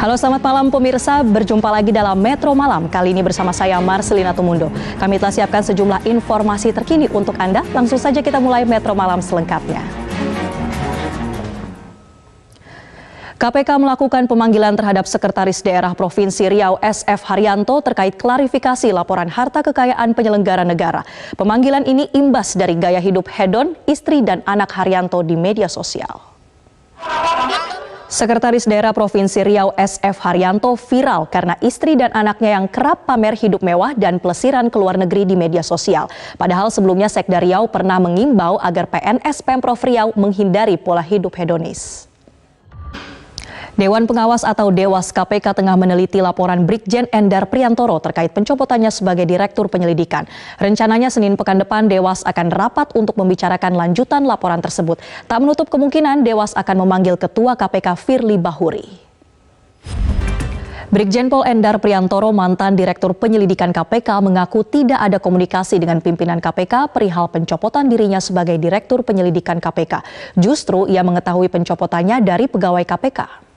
Halo, selamat malam pemirsa, berjumpa lagi dalam Metro Malam. Kali ini bersama saya Marcelina Tumundo. Kami telah siapkan sejumlah informasi terkini untuk Anda. Langsung saja kita mulai Metro Malam selengkapnya. KPK melakukan pemanggilan terhadap Sekretaris Daerah Provinsi Riau SF Haryanto terkait klarifikasi laporan harta kekayaan penyelenggara negara. Pemanggilan ini imbas dari gaya hidup hedon istri dan anak Haryanto di media sosial. Sekretaris Daerah Provinsi Riau SF Haryanto viral karena istri dan anaknya yang kerap pamer hidup mewah dan pelesiran ke luar negeri di media sosial. Padahal sebelumnya Sekda Riau pernah mengimbau agar PNS Pemprov Riau menghindari pola hidup hedonis. Dewan Pengawas atau Dewas KPK tengah meneliti laporan Brigjen Endar Priantoro terkait pencopotannya sebagai Direktur Penyelidikan. Rencananya Senin pekan depan Dewas akan rapat untuk membicarakan lanjutan laporan tersebut. Tak menutup kemungkinan Dewas akan memanggil Ketua KPK Firly Bahuri. Brigjen Pol Endar Priantoro, mantan Direktur Penyelidikan KPK, mengaku tidak ada komunikasi dengan pimpinan KPK perihal pencopotan dirinya sebagai Direktur Penyelidikan KPK. Justru ia mengetahui pencopotannya dari pegawai KPK.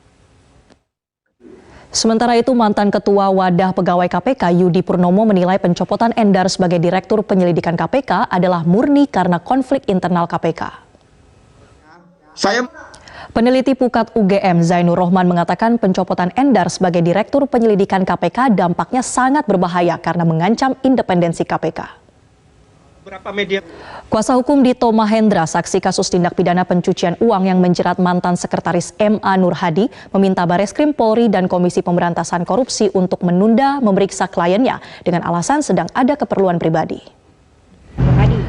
Sementara itu, mantan Ketua Wadah Pegawai KPK Yudi Purnomo menilai pencopotan Endar sebagai Direktur Penyelidikan KPK adalah murni karena konflik internal KPK. Peneliti Pukat UGM Zainur Rohman mengatakan pencopotan Endar sebagai Direktur Penyelidikan KPK dampaknya sangat berbahaya karena mengancam independensi KPK. Kuasa hukum Dito Mahendra, saksi kasus tindak pidana pencucian uang yang menjerat mantan Sekretaris MA Nur Hadi, meminta Bareskrim Polri dan Komisi Pemberantasan Korupsi untuk menunda memeriksa kliennya dengan alasan sedang ada keperluan pribadi.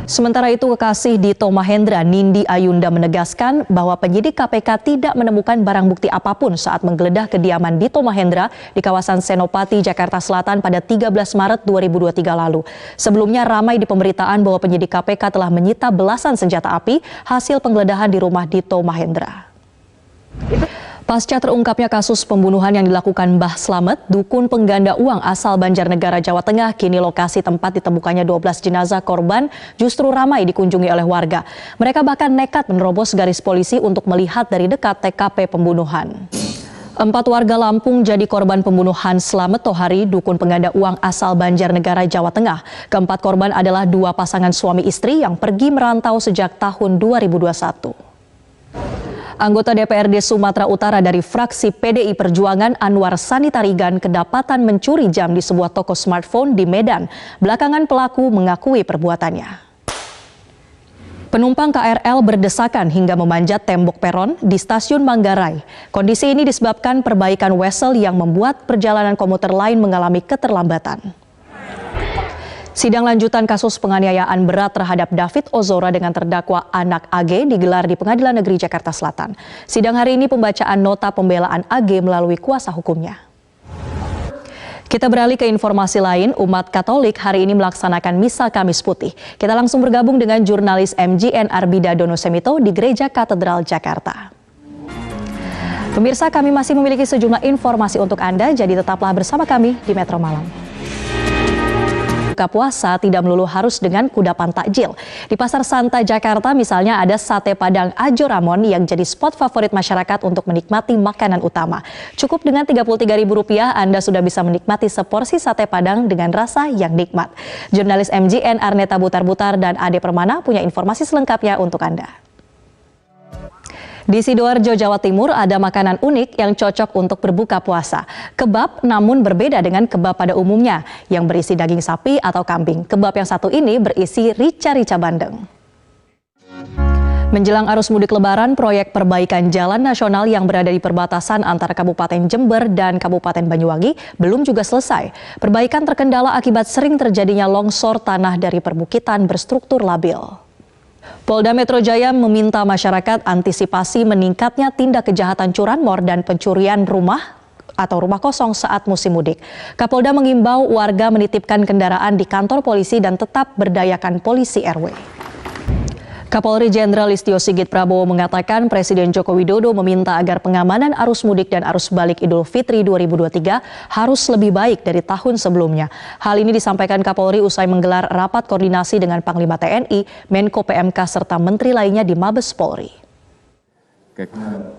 Sementara itu, kekasih Dito Mahendra, Nindi Ayunda, menegaskan bahwa penyidik KPK tidak menemukan barang bukti apapun saat menggeledah kediaman Dito Mahendra di kawasan Senopati, Jakarta Selatan pada 13 Maret 2023 lalu. Sebelumnya ramai di pemberitaan bahwa penyidik KPK telah menyita belasan senjata api hasil penggeledahan di rumah Dito Mahendra. Pasca terungkapnya kasus pembunuhan yang dilakukan Mbah Slamet, dukun pengganda uang asal Banjarnegara, Jawa Tengah, kini lokasi tempat ditemukannya 12 jenazah korban justru ramai dikunjungi oleh warga. Mereka bahkan nekat menerobos garis polisi untuk melihat dari dekat TKP pembunuhan. 4 warga Lampung jadi korban pembunuhan Slamet Tohari, dukun pengganda uang asal Banjarnegara, Jawa Tengah. Keempat korban adalah 2 pasangan suami istri yang pergi merantau sejak tahun 2021. Anggota DPRD Sumatera Utara dari fraksi PDI Perjuangan Anwar Sani Tarigan kedapatan mencuri jam di sebuah toko smartphone di Medan. Belakangan pelaku mengakui perbuatannya. Penumpang KRL berdesakan hingga memanjat tembok peron di stasiun Manggarai. Kondisi ini disebabkan perbaikan wesel yang membuat perjalanan komuter lain mengalami keterlambatan. Sidang lanjutan kasus penganiayaan berat terhadap David Ozora dengan terdakwa anak AG digelar di Pengadilan Negeri Jakarta Selatan. Sidang hari ini pembacaan nota pembelaan AG melalui kuasa hukumnya. Kita beralih ke informasi lain, umat Katolik hari ini melaksanakan Misa Kamis Putih. Kita langsung bergabung dengan jurnalis MJN Arbida Dono Semito di Gereja Katedral Jakarta. Pemirsa, kami masih memiliki sejumlah informasi untuk Anda, jadi tetaplah bersama kami di Metro Malam. Buka puasa tidak melulu harus dengan kudapan takjil. Di Pasar Santa Jakarta misalnya ada sate Padang Ajo Ramon yang jadi spot favorit masyarakat untuk menikmati makanan utama. Cukup dengan Rp33.000 Anda sudah bisa menikmati seporsi sate Padang dengan rasa yang nikmat. Jurnalis MJN Arneta Butar-Butar dan Ade Permana punya informasi selengkapnya untuk Anda. Di Sidoarjo, Jawa Timur ada makanan unik yang cocok untuk berbuka puasa. Kebab namun berbeda dengan kebab pada umumnya yang berisi daging sapi atau kambing. Kebab yang satu ini berisi rica-rica bandeng. Menjelang arus mudik Lebaran, proyek perbaikan jalan nasional yang berada di perbatasan antara Kabupaten Jember dan Kabupaten Banyuwangi belum juga selesai. Perbaikan terkendala akibat sering terjadinya longsor tanah dari perbukitan berstruktur labil. Polda Metro Jaya meminta masyarakat antisipasi meningkatnya tindak kejahatan curanmor dan pencurian rumah atau rumah kosong saat musim mudik. Kapolda mengimbau warga menitipkan kendaraan di kantor polisi dan tetap berdayakan polisi RW. Kapolri Jenderal Listio Sigit Prabowo mengatakan Presiden Joko Widodo meminta agar pengamanan arus mudik dan arus balik Idul Fitri 2023 harus lebih baik dari tahun sebelumnya. Hal ini disampaikan Kapolri usai menggelar rapat koordinasi dengan Panglima TNI, Menko PMK serta menteri lainnya di Mabes Polri.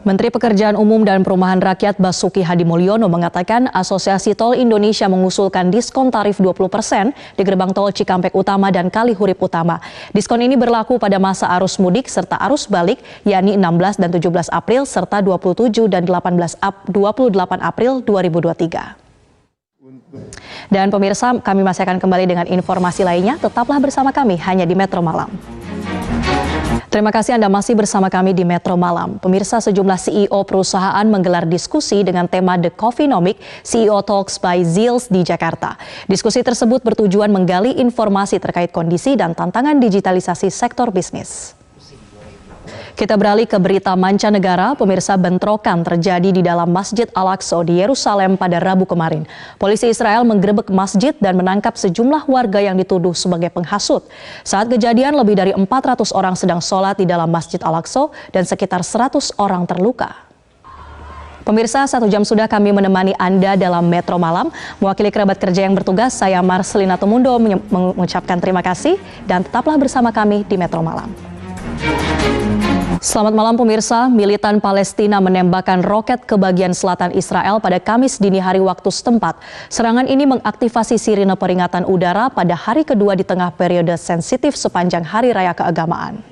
Menteri Pekerjaan Umum dan Perumahan Rakyat Basuki Hadimulyono mengatakan Asosiasi Tol Indonesia mengusulkan diskon tarif 20% di gerbang tol Cikampek Utama dan Kalihurip Utama. Diskon ini berlaku pada masa arus mudik serta arus balik, yakni 16 dan 17 April serta 27 dan 28 April 2023. Dan pemirsa, kami masih akan kembali dengan informasi lainnya. Tetaplah bersama kami hanya di Metro Malam. Terima kasih Anda masih bersama kami di Metro Malam. Pemirsa, sejumlah CEO perusahaan menggelar diskusi dengan tema The Coffeenomic CEO Talks by Zills di Jakarta. Diskusi tersebut bertujuan menggali informasi terkait kondisi dan tantangan digitalisasi sektor bisnis. Kita beralih ke berita mancanegara. Pemirsa, bentrokan terjadi di dalam Masjid Al-Aqsa di Yerusalem pada Rabu kemarin. Polisi Israel menggerebek masjid dan menangkap sejumlah warga yang dituduh sebagai penghasut. Saat kejadian, lebih dari 400 orang sedang sholat di dalam Masjid Al-Aqsa dan sekitar 100 orang terluka. Pemirsa, 1 jam sudah kami menemani Anda dalam Metro Malam. Mewakili kerabat kerja yang bertugas, saya Marcelina Tumundo mengucapkan terima kasih dan tetaplah bersama kami di Metro Malam. Selamat malam pemirsa, militan Palestina menembakkan roket ke bagian selatan Israel pada Kamis dini hari waktu setempat. Serangan ini mengaktifasi sirine peringatan udara pada hari kedua di tengah periode sensitif sepanjang Hari Raya Keagamaan.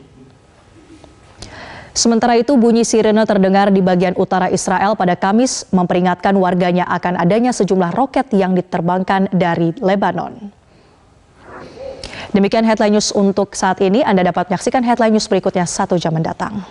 Sementara itu, bunyi sirine terdengar di bagian utara Israel pada Kamis memperingatkan warganya akan adanya sejumlah roket yang diterbangkan dari Lebanon. Demikian headline news untuk saat ini. Anda dapat menyaksikan headline news berikutnya 1 jam mendatang.